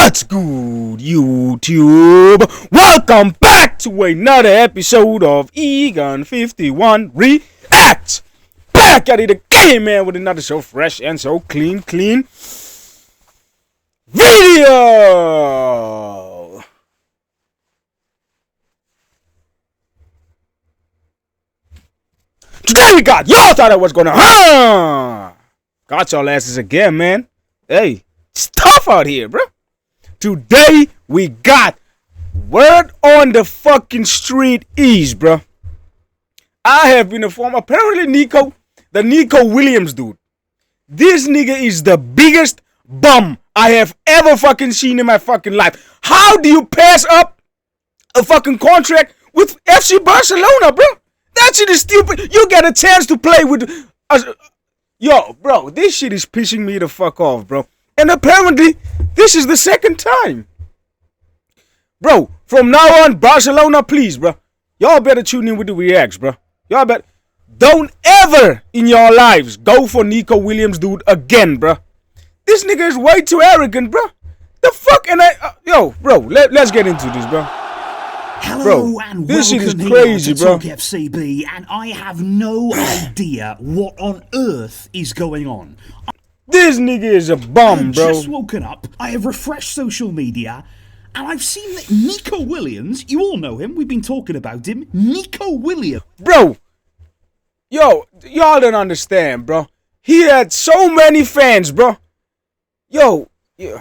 What's good, YouTube? Welcome back to another episode of Egon 51 Reacts. Back at it again, man, with another so fresh and so clean video. Today we got, y'all thought I was gonna, got y'all asses again, man. Hey, it's tough out here, bro. Today we got word on the fucking street is, bro. I have been informed, apparently Nico, the Nico Williams dude. This nigga is the biggest bum I have ever fucking seen in my fucking life. How do you pass up a fucking contract with FC Barcelona, bro? That shit is stupid. You get a chance to play with us. Yo, bro, this shit is pissing me the fuck off, bro. And apparently, this is the second time. Bro, from now on, Barcelona, please, bro. Y'all better tune in with the reacts, bro. Y'all better. Don't ever in your lives go for Nico Williams, dude, again, bro. This nigga is way too arrogant, bro. The fuck? And yo, bro, let's get into this, bro. Hello, bro, and this shit is welcome crazy, here to bro. Talk FCB, and I have no idea what on earth is going on. This nigga is a bum, bro. I've just woken up, I have refreshed social media, and I've seen that Nico Williams, you all know him, we've been talking about him, Nico Williams. Bro, yo, y'all don't understand, bro. He had so many fans, bro. Yo, he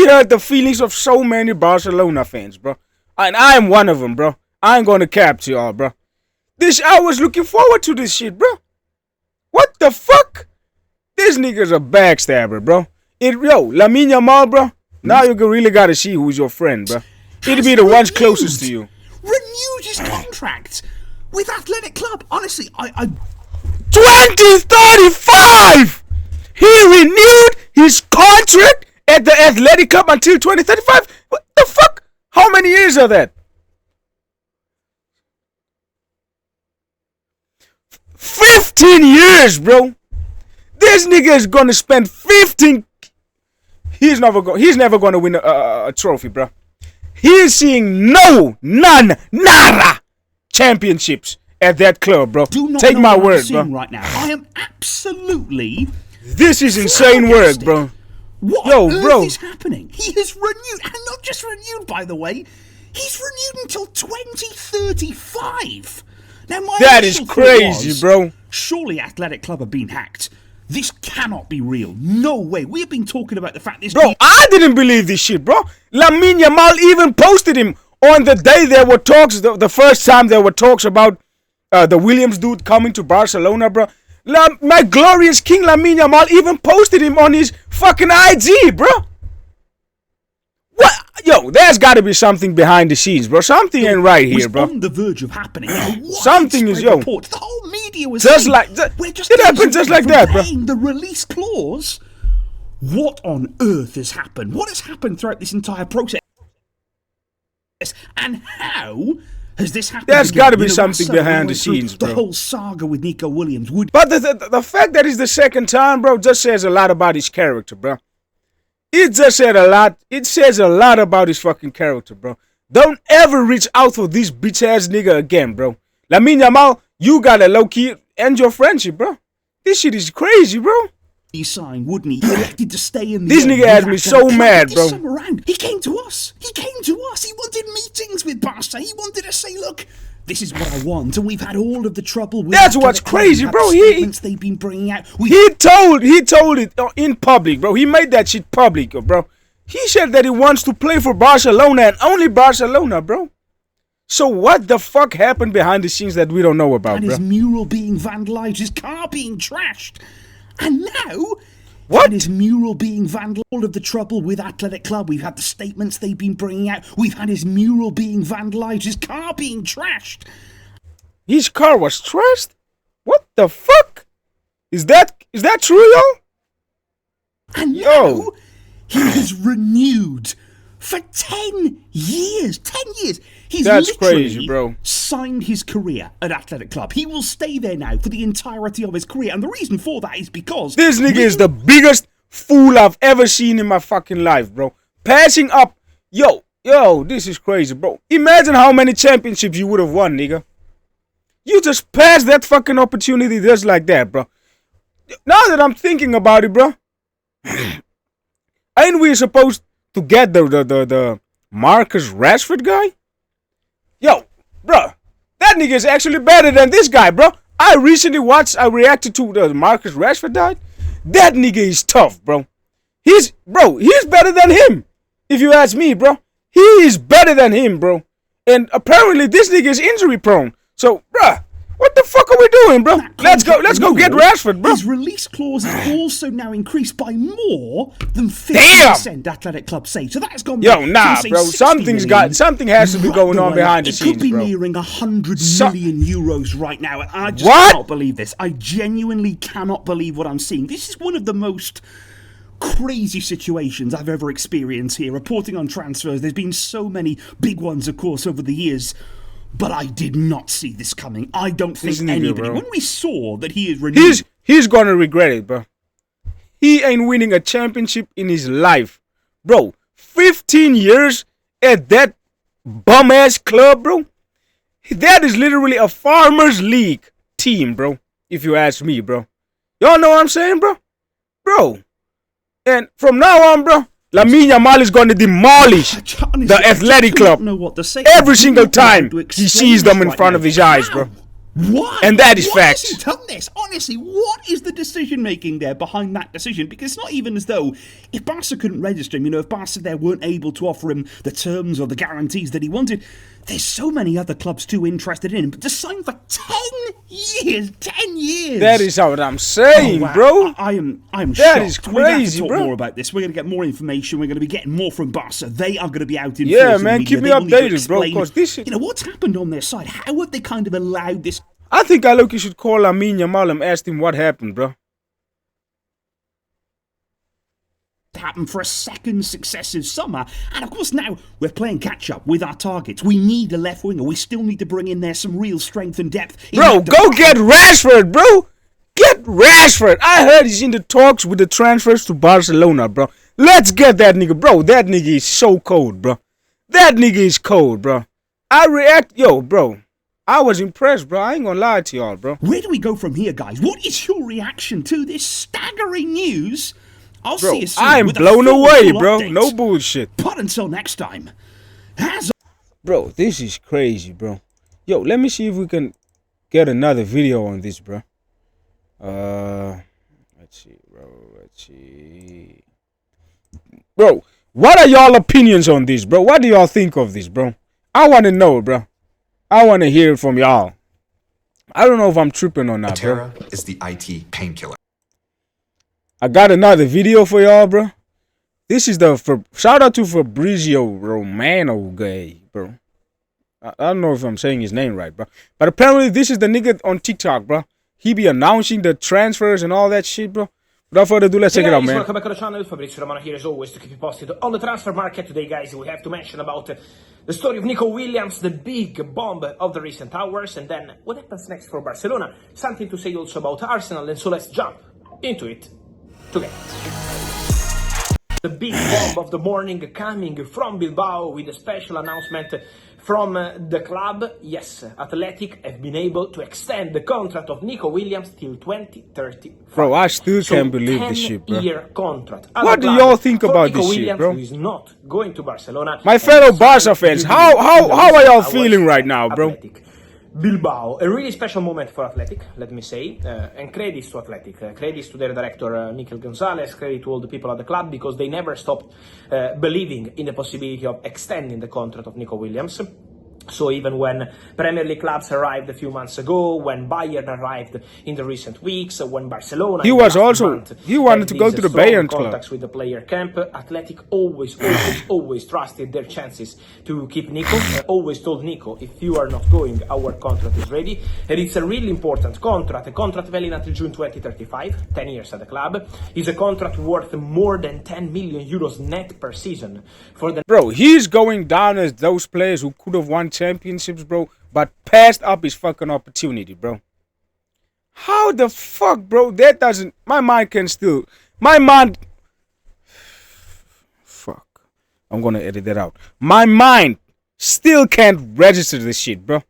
hurt the feelings of so many Barcelona fans, bro. And I am one of them, bro. I ain't gonna cap to y'all, bro. I was looking forward to this shit, bro. What the fuck? This nigga's a backstabber, bro. Lamine Yamal, bro. Now you really gotta see who's your friend, bro. It'll be the ones closest to you. Renewed his contract with Athletic Club. Honestly, 2035! He renewed his contract at the Athletic Club until 2035? What the fuck? How many years are that? 15 years, bro. This nigga is gonna spend 15. He's never gonna win a trophy, bro. He is seeing nada championships at that club, bro. Take my word, bro. Right now, I am absolutely. This is insane work, bro. What on earth is happening? He has renewed, and not just renewed, by the way. He's renewed until 2035. Now, that is crazy, bro. Surely Athletic Club have been hacked. This cannot be real. No way. We have been talking about the fact this. Bro, I didn't believe this shit, bro. Lamine Yamal even posted him on the day there were talks. The first time there were talks about the Williams dude coming to Barcelona, bro. My glorious king Lamine Yamal even posted him on his fucking IG, bro. What? Yo, there's got to be something behind the scenes, bro. Something ain't right here, bro. On the verge of happening. Something is, yo. The whole media was just like it happened just like that, bro. The release clause. What on earth has happened? What has happened throughout this entire process? And how has this happened? There's got to be something behind the scenes, bro. The whole saga with Nico Williams But the fact that it's the second time, bro, just says a lot about his character, bro. It just said a lot. It says a lot about his fucking character, bro. Don't ever reach out for this bitch ass nigga again, bro. Lamine Yamal, you gotta low key end your friendship, bro. This shit is crazy, bro. He signed, wouldn't he? He elected to stay in. This nigga had me so mad, bro. He came to us. He wanted meetings with Barca. He wanted to say, look, this is what I want, and we've had all of the trouble with. That's what's crazy, bro. They've been bringing out. He told it in public, bro. He made that shit public, bro. He said that he wants to play for Barcelona and only Barcelona, bro. So what the fuck happened behind the scenes that we don't know about, bro? His mural being vandalized, his car being trashed, and now. What? His mural being vandalized, all of the trouble with Athletic Club. We've had the statements they've been bringing out. We've had his mural being vandalized, his car being trashed. His car was trashed? What the fuck? Is that true, yo? And now he has renewed for 10 years. 10 years. He's crazy, bro. Signed his career at Athletic Club. He will stay there now for the entirety of his career. And the reason for that is because this nigga is the biggest fool I've ever seen in my fucking life, bro. passing up. Yo, this is crazy, bro. Imagine how many championships you would have won, nigga. You just passed that fucking opportunity just like that, bro. Now that I'm thinking about it, bro, ain't we supposed to get the Marcus Rashford guy? Yo, bro, that nigga is actually better than this guy, bro. I reacted to the Marcus Rashford died. That nigga is tough, bro. He's better than him. If you ask me, bro. He is better than him, bro. And apparently this nigga is injury prone. So, bruh, what the fuck are we doing, bro? Let's go get Rashford, bro. His release clause is also now increased by more than 50%. Athletic Club say. So that has gone. Yo, nah, bro. Something has to be going on behind the scenes, bro. It could be nearing 100 million euros right now. And I just cannot believe this. I genuinely cannot believe what I'm seeing. This is one of the most crazy situations I've ever experienced here. Reporting on transfers, there's been so many big ones, of course, over the years. But I did not see this coming. I don't think anybody. When we saw that he is renewed, he's gonna regret it, bro. He ain't winning a championship in his life, bro. 15 years at that bum ass club, bro. That is literally a farmers league team, bro. If you ask me, bro. Y'all know what I'm saying, bro. And from now on, bro, Lamine Yamal is going to demolish the Athletic Club every single time he sees them in front of his eyes, bro. Why? And that is fact. Why has he done this? Honestly, what is the decision making there behind that decision? Because it's not even as though if Barca couldn't register him, if Barca there weren't able to offer him the terms or the guarantees that he wanted, there's so many other clubs too interested in him. But to sign for 10 years, 10 years. That is what I'm saying, bro. I'm shocked. That is crazy, we're going to talk bro. more about this. We're going to get more information. We're going to be getting more from Barca. They are going to be out in yeah, man. Keep me updated, bro. Because this shit, what's happened on their side? How have they kind of allowed this? I think you should call Lamine Yamal and ask him what happened, bro. Happen for a second successive summer, and of course now we're playing catch up with our targets. We need a left winger. We still need to bring in there some real strength and depth. Bro, go get Rashford, bro. Get Rashford. I heard he's in the talks with the transfers to Barcelona, bro. Let's get that nigga, bro. That nigga is so cold, bro. That nigga is cold, bro. Bro. I was impressed, bro. I ain't gonna lie to y'all, bro. Where do we go from here, guys? What is your reation to this staggering news? I'll see you soon. I'm blown away, bro. No bullshit. But until next time, bro, this is crazy, bro. Yo, let me see if we can get another video on this, bro. Let's see, bro. Let's see. Bro, what are y'all opinions on this, bro? What do y'all think of this, bro? I want to know, bro. I want to hear it from y'all. I don't know if I'm tripping or not, bro. Is the IT painkiller. I got another video for y'all, bro. This is shout out to Fabrizio Romano guy, bro. I don't know if I'm saying his name right, bro. But apparently this is the nigga on TikTok, bro. He be announcing the transfers and all that shit, bro. Without further ado, let's check it out, man. Welcome back to the channel. Fabrizio Romano here as always to keep you posted on the transfer market. Today, guys, we have to mention about the story of Nico Williams, the big bomb of the recent hours, and then what happens next for Barcelona. Something to say also about Arsenal, and so let's jump into it together. The big bomb of the morning coming from Bilbao with a special announcement from the club. Yes, Athletic have been able to extend the contract of Nico Williams till 2030. Bro, I still can't believe this shit, bro. 10-year contract. What do y'all think about this shit, bro? Who is not going to Barcelona. My fellow Barca fans, how are y'all feeling right now, bro? Athletic. Bilbao, a really special moment for Athletic, let me say, and credits to Athletic, credits to their director Mikel Gonzalez, credit to all the people at the club, because they never stopped believing in the possibility of extending the contract of Nico Williams. So even when Premier League clubs arrived a few months ago, when Bayern arrived in the recent weeks, when Barcelona... He wanted to go to the Bayern club. Contacts with the player camp, Athletic always trusted their chances to keep Nico. Always told Nico, if you are not going, our contract is ready. And it's a really important contract, a contract valid until June 2035, 10 years at the club. It's a contract worth more than 10 million euros net per season. Bro, he's going down as those players who could have won championships, bro, but passed up his fucking opportunity, bro. How the fuck, bro? That doesn't... My mind... Fuck. I'm gonna edit that out. My mind still can't register this shit, bro.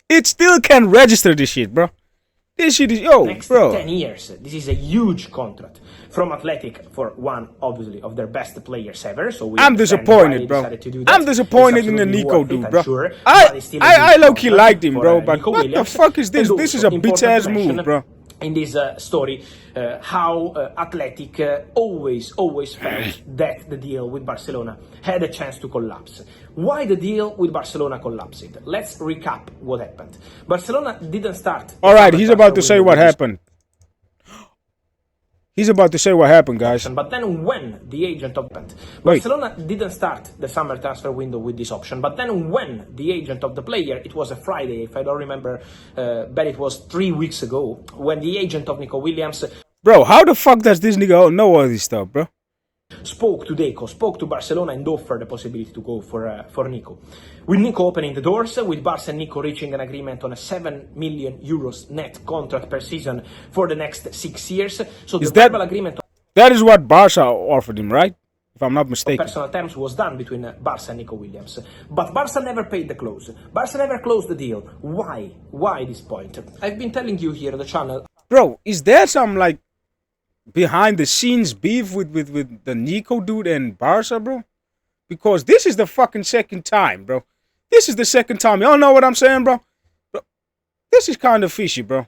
It still can't register this shit, bro. This shit is, yo, next bro. 10 years. This is a huge contract from Athletic for one, obviously, of their best players ever. So I'm disappointed, bro. I'm disappointed in the Nico dude, bro. Sure, I low-key liked him, bro. But what the fuck is this? This is a bitch-ass move, bro. In this story, how Athletic always felt that the deal with Barcelona had a chance to collapse. Why the deal with Barcelona collapsed? Let's recap what happened. Barcelona didn't start. All right, he's about to say what happened. He's about to say what happened, guys. But then when the agent opened, Barcelona didn't start the summer transfer window with this option. But then when the agent of the player, it was a Friday, if I don't remember, but it was 3 weeks ago, when the agent of Nico Williams... Bro, how the fuck does this nigga know all this stuff, bro? Spoke to Deco, spoke to Barcelona and offered the possibility to go for Nico. With Nico opening the doors, with Barca and Nico reaching an agreement on a 7 million euros net contract per season for the next 6 years. So the verbal agreement... That is what Barca offered him, right? If I'm not mistaken. Personal terms was done between Barca and Nico Williams. But Barca never paid the close. Barca never closed the deal. Why? Why this point? I've been telling you here on the channel... Bro, is there some, like, behind the scenes beef with the Nico dude and Barca, bro? Because this is the fucking second time, bro. This is the second time. Y'all know what I'm saying, bro? Bro, this is kind of fishy, bro.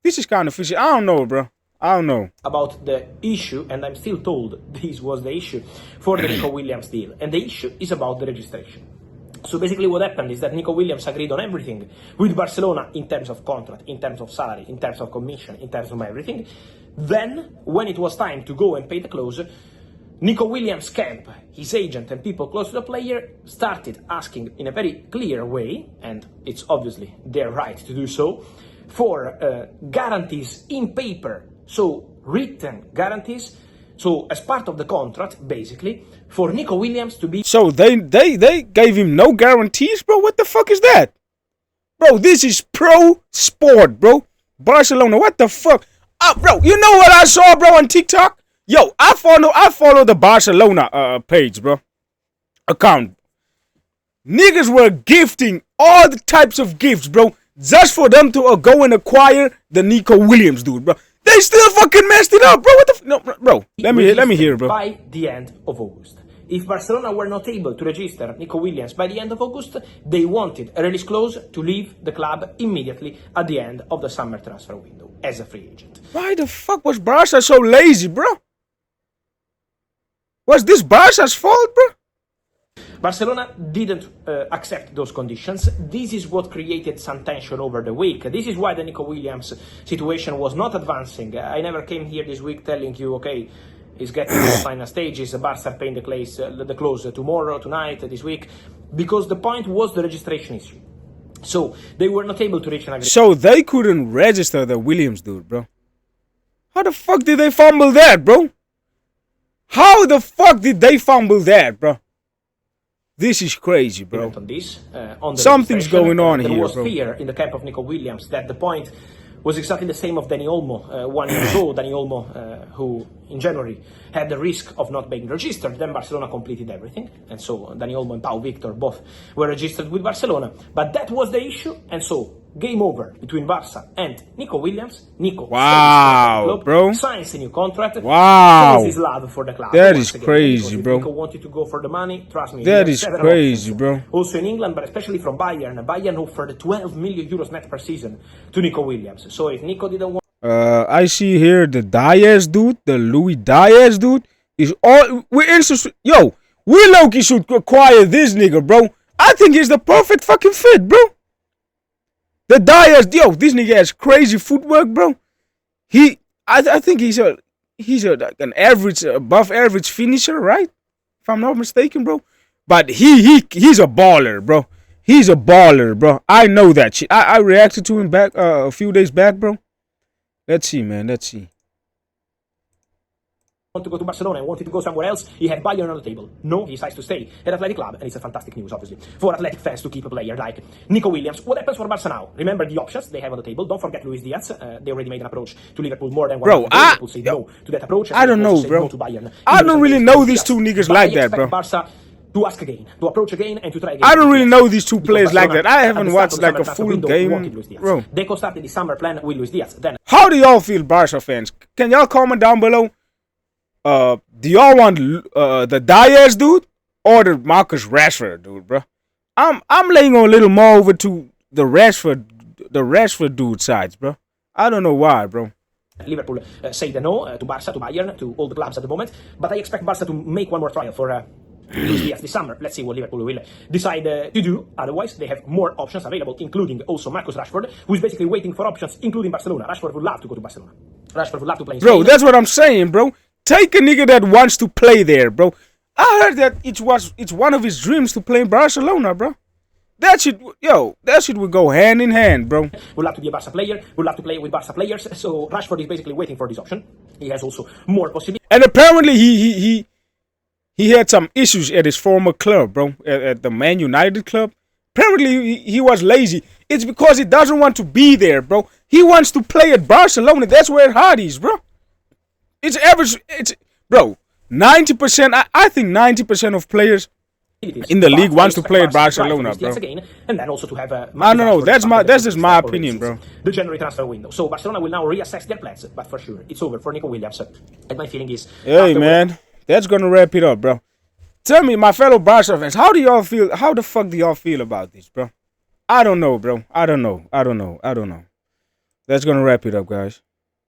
This is kind of fishy. I don't know, bro. I don't know. About the issue, and I'm still told this was the issue for the Nico Williams deal. And the issue is about the registration. So basically what happened is that Nico Williams agreed on everything with Barcelona in terms of contract, in terms of salary, in terms of commission, in terms of everything. Then, when it was time to go and pay the close, Nico Williams' camp, his agent and people close to the player started asking in a very clear way, and it's obviously their right to do so, for guarantees in paper, so written guarantees, so as part of the contract, basically, for Nico Williams to be... So they gave him no guarantees, bro? What the fuck is that? Bro, this is pro sport, bro. Barcelona, what the fuck? Bro, you know what I saw, bro, on TikTok? Yo, I follow the Barcelona page, bro. Account. Niggas were gifting all the types of gifts, bro, just for them to go and acquire the Nico Williams dude, bro. They still fucking messed it up, bro. What the no, bro? Let me hear, bro. By the end of August. If Barcelona were not able to register Nico Williams by the end of August, they wanted a release clause to leave the club immediately at the end of the summer transfer window as a free agent. Why the fuck was Barca so lazy, bro? Was this Barca's fault, bro? Barcelona didn't accept those conditions. This is what created some tension over the week. This is why the Nico Williams situation was not advancing. I never came here this week telling you, okay, he's getting to the final stages, Barca are paying the close tomorrow, tonight, this week, because the point was the registration issue. So they were not able to reach an agreement. So they couldn't register the Williams dude, bro. How the fuck did they fumble that, bro? How the fuck did they fumble that, bro? This is crazy, bro. On this, on something's going on here, bro. There was fear in the camp of Nico Williams that the point was exactly the same of Dani Olmo 1 year ago. Dani Olmo, who in January had the risk of not being registered. Then Barcelona completed everything, and so Dani Olmo and Pau Victor both were registered with Barcelona. But that was the issue, and so game over between Barca and Nico Williams. Nico, wow, bro, signs a new contract. Wow, shows his love for the club. That is crazy, bro. Nico wanted to go for the money. Trust me, that is crazy, bro. Also in England, but especially from Bayern. Bayern offered 12 million euros net per season to Nico Williams. So if Nico didn't want, I see here the Diaz dude, the Louis Diaz dude is all. We're interested. Yo, we low-key should acquire this nigga, bro. I think he's the perfect fucking fit, bro. The Diaz, yo, this nigga has crazy footwork, bro. I think he's like an average, above average finisher, right? If I'm not mistaken, bro. But he's a baller, bro. He's a baller, bro. I know that shit. I reacted to him back a few days back, bro. Let's see, man. Let's see. Want to go to Barcelona and wanted to go somewhere else, he had Bayern on the table. No, he decides to stay at Athletic Club, and it's a fantastic news, obviously, for Athletic fans to keep a player like Nico Williams. What happens for Barca now? Remember the options they have on the table. Don't forget Luis Diaz. They already made an approach to Liverpool more than one. Bro, Liverpool said no to that approach. I don't know, bro. No to Bayern. I don't really know these two niggas like that, bro. Barca to ask again, to approach again, and to try again. I don't really know these two Because players like Barcelona, that. I at haven't the start watched of the like summer a transfer full window, game, wanted Luis Diaz. bro. Deco started the summer plan with Luis Diaz. Then How do y'all feel, Barca fans? Can y'all comment down below? Do y'all want the Diaz dude or the Marcus Rashford dude, bro? I'm laying on a little more over to the Rashford dude sides, bro. I don't know why, bro. Liverpool said no to Barca, to Bayern, to all the clubs at the moment. But I expect Barca to make one more trial for Luis Diaz this summer. Let's see what Liverpool will decide to do. Otherwise, they have more options available, including also Marcus Rashford, who is basically waiting for options, including Barcelona. Rashford would love to go to Barcelona. Rashford would love to play in Spain. Bro, that's what I'm saying, bro. Take a nigga that wants to play there, bro. I heard that it's one of his dreams to play in Barcelona, bro. That shit would go hand in hand, bro. Would love to be a Barca player, would love to play with Barca players, so Rashford is basically waiting for this option. He has also more possibilities. And apparently he had some issues at his former club, bro, at the Man United club. Apparently he was lazy. It's because he doesn't want to be there, bro. He wants to play at Barcelona. That's where his heart is, bro. It's average. It's, bro, 90%. I think 90% of players in the league wants to play at Barcelona, bro. Again, and then also to have I don't know. That's just my opinion, bro. The January transfer window. So Barcelona will now reassess their plans, but for sure it's over for Nico Williams. And my feeling is, hey man, that's gonna wrap it up, bro. Tell me, my fellow Barca fans, how do y'all feel? How the fuck do y'all feel about this, bro? I don't know, bro. I don't know. That's gonna wrap it up, guys.